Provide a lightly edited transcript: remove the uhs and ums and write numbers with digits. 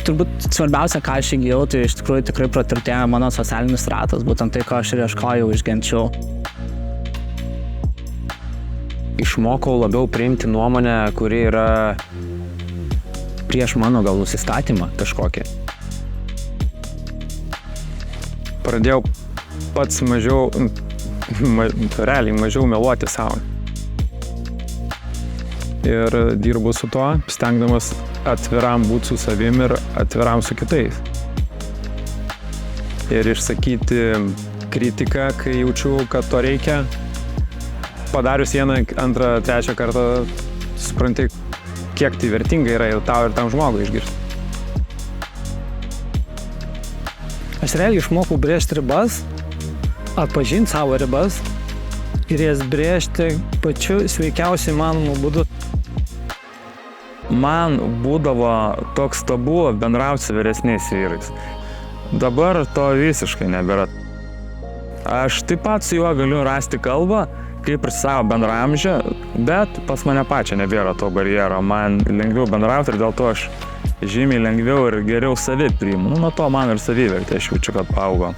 turbūt svarbiausia, ką aš įgijau, tai iš tikrųjų tikrai praturtėjo mano socialinis ratas, būtent tai, ko aš ir ieškojau iš genčių. Išmokau labiau priimti nuomonę, kuri yra prieš mano gal nusistatymą kažkokį. Pradėjau pats realiai mažiau meluoti savo. Ir dirbu su tuo, stengdamas atviram būti su savim ir atviram su kitais. Ir išsakyti kritiką, kai jaučiu, kad to reikia. Padarius vieną, antrą, trečią kartą supranti, kiek tai vertinga yra ir tau ir tam žmogui išgirsti. Aš realiai išmokau brėžti ribas, atpažinti savo ribas ir jas brėžti pačiu sveikiausiai įmanomu būdu. Man būdavo toks tabu bendrauti su vyresniais vyrais. Dabar to visiškai nebėra. Aš taip pat su juo galiu rasti kalbą, kaip ir savo bendraamžę, bet pas mane pačią nebėra to barjero. Man lengviau bendrauti ir dėl to aš žymiai lengviau ir geriau save priimu. Nuo to man ir savivertė aš jaučiu, kad paaugo.